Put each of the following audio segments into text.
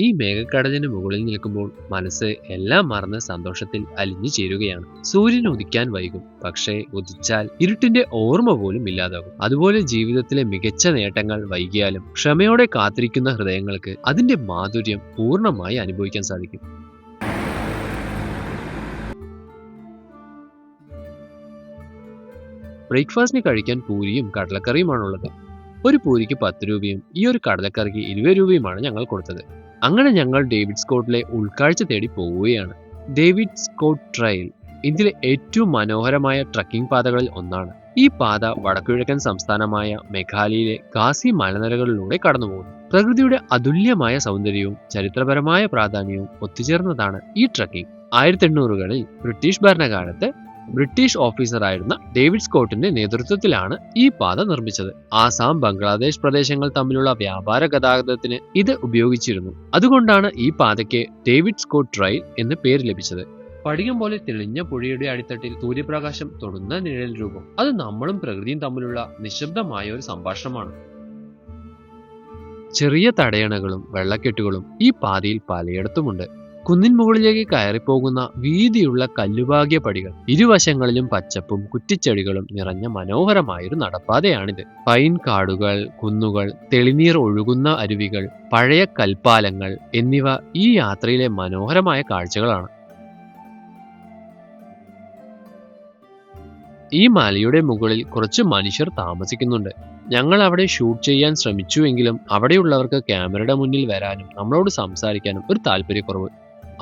ഈ മേഘക്കടലിന് മുകളിൽ നിൽക്കുമ്പോൾ മനസ്സ് എല്ലാം മറന്ന് സന്തോഷത്തിൽ അലിഞ്ഞു ചേരുകയാണ്. സൂര്യൻ ഉദിക്കാൻ വൈകും, പക്ഷേ ഉദിച്ചാൽ ഇരുട്ടിന്റെ ഓർമ്മ പോലും ഇല്ലാതാകും. അതുപോലെ ജീവിതത്തിലെ മികച്ച നേട്ടങ്ങൾ വൈകിയാലും ക്ഷമയോടെ കാത്തിരിക്കുന്ന ഹൃദയങ്ങൾക്ക് അതിന്റെ മാധുര്യം പൂർണ്ണമായി അനുഭവിക്കാൻ സാധിക്കും. ബ്രേക്ക്ഫാസ്റ്റിന് കഴിക്കാൻ പൂരിയും കടലക്കറിയുമാണുള്ളത്. ഒരു പൂരിക്ക് 10 രൂപയും ഈ ഒരു കടലക്കറിക്ക് 20 രൂപയുമാണ് ഞങ്ങൾ കൊടുത്തത്. അങ്ങനെ ഞങ്ങൾ ഡേവിഡ് സ്കോട്ടിലെ ഉൾക്കാഴ്ച തേടി പോവുകയാണ്. ഡേവിഡ് സ്കോട്ട് ട്രയൽ ഇന്ത്യയിലെ ഏറ്റവും മനോഹരമായ ട്രക്കിംഗ് പാതകളിൽ ഒന്നാണ്. ഈ പാത വടക്കുകിഴക്കൻ സംസ്ഥാനമായ മേഘാലയയിലെ ഖാസി മലനിരകളിലൂടെ കടന്നുപോകുന്നു. പ്രകൃതിയുടെ അതുല്യമായ സൗന്ദര്യവും ചരിത്രപരമായ പ്രാധാന്യവും ഒത്തുചേർന്നതാണ് ഈ ട്രക്കിംഗ്. 1800കളിൽ ബ്രിട്ടീഷ് ഭരണകാലത്ത് ബ്രിട്ടീഷ് ഓഫീസറായിരുന്ന ഡേവിഡ് സ്കോട്ടിന്റെ നേതൃത്വത്തിലാണ് ഈ പാത നിർമ്മിച്ചത്. ആസാം, ബംഗ്ലാദേശ് പ്രദേശങ്ങൾ തമ്മിലുള്ള വ്യാപാര ഗതാഗതത്തിന് ഇത് ഉപയോഗിച്ചിരുന്നു. അതുകൊണ്ടാണ് ഈ പാതയ്ക്ക് ഡേവിഡ് സ്കോട്ട് ട്രയൽ എന്ന് പേര് ലഭിച്ചത്. പടികം പോലെ തെളിഞ്ഞ പുഴയുടെ അടിത്തട്ടിൽ സൂര്യപ്രകാശം തൊടുന്ന നിഴൽ രൂപം, അത് നമ്മളും പ്രകൃതിയും തമ്മിലുള്ള നിശബ്ദമായ ഒരു സംഭാഷണമാണ്. ചെറിയ തടയണകളും വെള്ളക്കെട്ടുകളും ഈ പാതയിൽ പലയിടത്തുമുണ്ട്. കുന്നിൻ മുകളിലേക്ക് കയറിപ്പോകുന്ന വീതിയുള്ള കല്ലുപാകിയ പടികൾ, ഇരുവശങ്ങളിലും പച്ചപ്പും കുറ്റിച്ചെടികളും നിറഞ്ഞ മനോഹരമായൊരു നടപ്പാതയാണിത്. പൈൻ കാടുകൾ, കുന്നുകൾ, തെളിനീർ ഒഴുകുന്ന അരുവികൾ, പഴയ കൽപ്പാലങ്ങൾ എന്നിവ ഈ യാത്രയിലെ മനോഹരമായ കാഴ്ചകളാണ്. ഈ മലയുടെ മുകളിൽ കുറച്ച് മനുഷ്യർ താമസിക്കുന്നുണ്ട്. ഞങ്ങൾ അവിടെ ഷൂട്ട് ചെയ്യാൻ ശ്രമിച്ചുവെങ്കിലും അവിടെയുള്ളവർക്ക് ക്യാമറയുടെ മുന്നിൽ വരാനും നമ്മളോട് സംസാരിക്കാനും ഒരു താല്പര്യക്കുറവ്.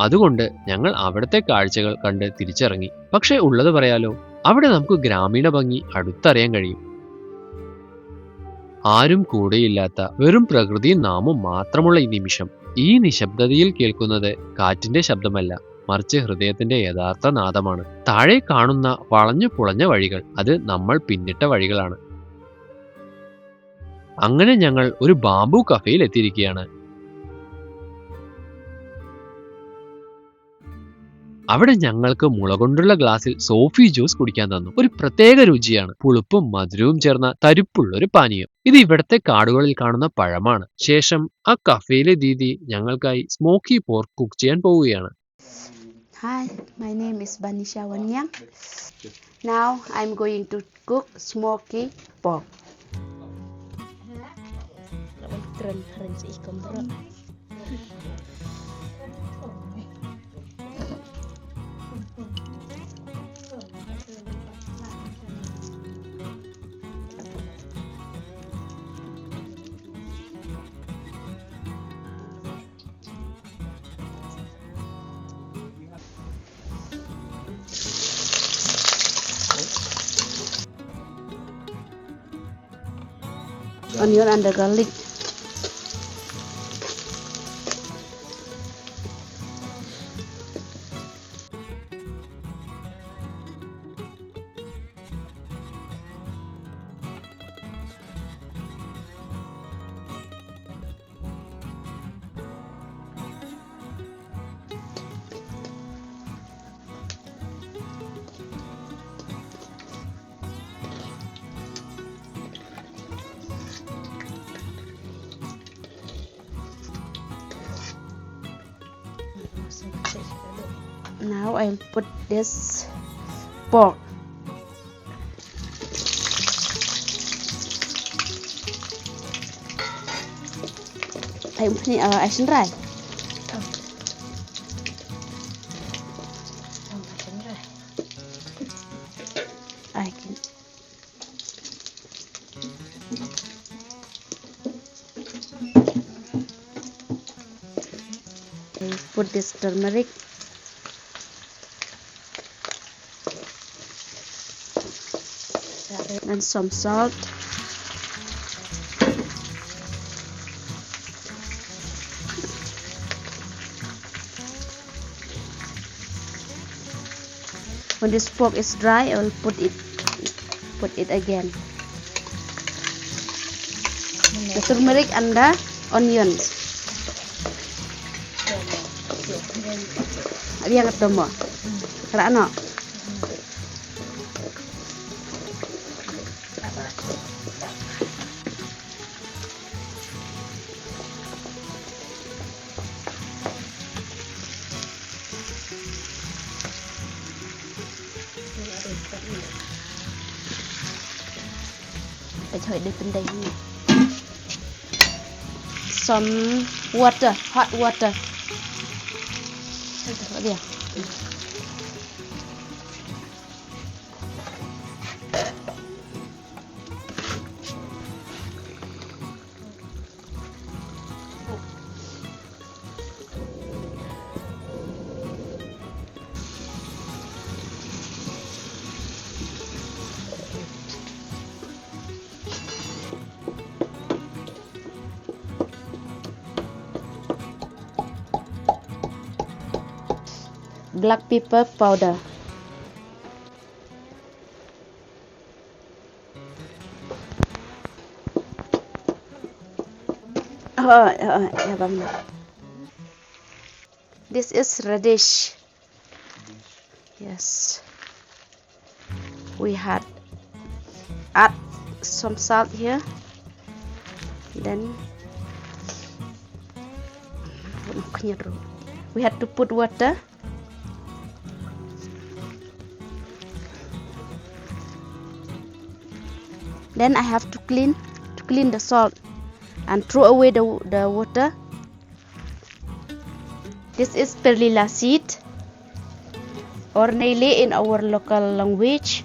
അതുകൊണ്ട് ഞങ്ങൾ അവിടുത്തെ കാഴ്ചകൾ കണ്ട് തിരിച്ചിറങ്ങി. പക്ഷെ ഉള്ളത് പറയാലോ, അവിടെ നമുക്ക് ഗ്രാമീണ ഭംഗി അടുത്തറിയാൻ കഴിയും. ആരും കൂടെയില്ലാത്ത വെറും പ്രകൃതിയും നാമും മാത്രമുള്ള ഈ നിമിഷം. ഈ നിശബ്ദതയിൽ കേൾക്കുന്നത് കാറ്റിന്റെ ശബ്ദമല്ല, മറിച്ച് ഹൃദയത്തിന്റെ യഥാർത്ഥ നാദമാണ്. താഴെ കാണുന്ന വളഞ്ഞു പുളഞ്ഞ വഴികൾ, അത് നമ്മൾ പിന്നിട്ട വഴികളാണ്. അങ്ങനെ ഞങ്ങൾ ഒരു ബാംബു കഫേയിൽ എത്തിയിരിക്കുകയാണ്. അവിടെ ഞങ്ങൾക്ക് മുള കൊണ്ടുള്ള ഗ്ലാസ്സിൽ സോഫി ജ്യൂസ് കുടിക്കാൻ തന്നു. ഒരു പ്രത്യേക രുചിയാണ്. പുളിപ്പും മധുരവും ചേർന്ന തരിപ്പുള്ള ഒരു പാനീയം. ഇത് ഇവിടത്തെ കാടുകളിൽ കാണുന്ന പഴമാണ്. ശേഷം ആ കഫേയിലെ ദീദി ഞങ്ങൾക്കായി സ്മോക്കി പോർക്ക് കുക്ക് ചെയ്യാൻ പോവുകയാണ്. Hi, my name is Banisha Wanyang. Now I'm going to cook smoky pork. Onion and the garlic. Now I'll put this pork. Thầy muốn đi ở Asian Rai. I can. I put this turmeric. And some salt. When this pork is dry, I will put it again. The turmeric and the onions. Dia ketemu. Kerana hơi đi bên đây nè. Some water, hot water. Thôi đi à. Black pepper powder. This is radish. Yes. We had add some salt here. Then we had to put water. Then I have to clean the salt and throw away the water. This is perlilla seed or naili in our local language.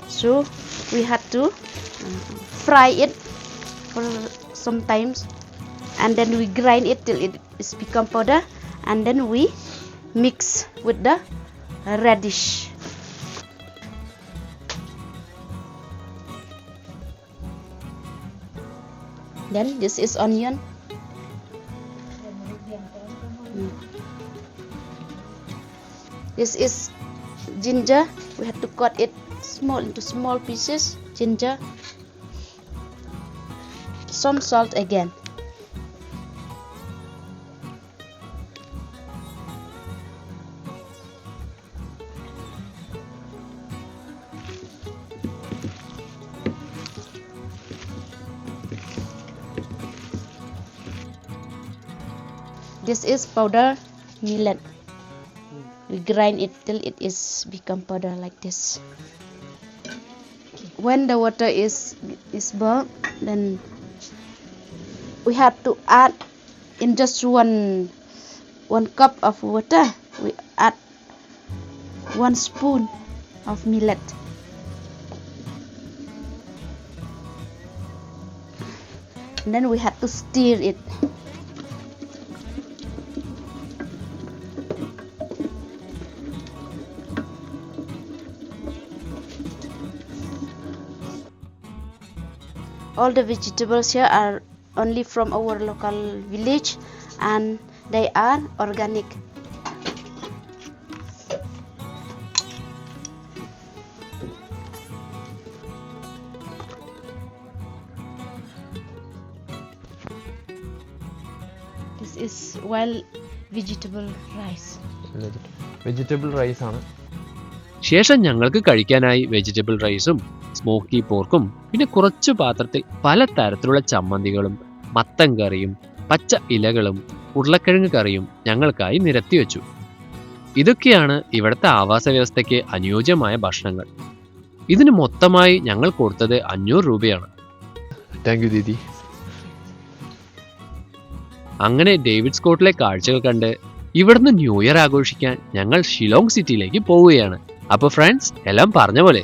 So we had to fry it for some times, and then we grind it till it is become powder, and then we mix with the radish. Then this is onion. This is ginger. We have to cut it into small pieces. Ginger. Some salt again. This is powder millet. We grind it till it is become powder like this. When the water is boiled, then we have to add in just one cup of water. We add 1 spoon of millet. And then we have to stir it. All the vegetables here are only from our local village and they are organic. This is wild vegetable rice. Vegetable rice ആണ്. ശേഷം ഞങ്ങൾക്ക് കഴിക്കാനായി vegetable റൈസും smoky പോർക്കും പിന്നെ കുറച്ചു പാത്രത്തിൽ പല തരത്തിലുള്ള ചമ്മന്തികളും മത്തൻ കറിയും പച്ച ഇലകളും ഉരുളക്കിഴങ്ങ് കറിയും ഞങ്ങൾക്കായി നിരത്തി വെച്ചു. ഇതൊക്കെയാണ് ഇവിടുത്തെ ആവാസ വ്യവസ്ഥയ്ക്ക് അനുയോജ്യമായ ഭക്ഷണങ്ങൾ. ഇതിന് മൊത്തമായി ഞങ്ങൾ കൊടുത്തത് 500 രൂപയാണ്. Thank you Didi. അങ്ങനെ ഡേവിഡ് സ്കോട്ടിലെ കാഴ്ചകൾ കണ്ട് ഇവിടുന്ന് ന്യൂ ഇയർ ആഘോഷിക്കാൻ ഞങ്ങൾ ഷിലോങ് സിറ്റിയിലേക്ക് പോവുകയാണ്. അപ്പോൾ ഫ്രണ്ട്സ്, എല്ലാം പറഞ്ഞ പോലെ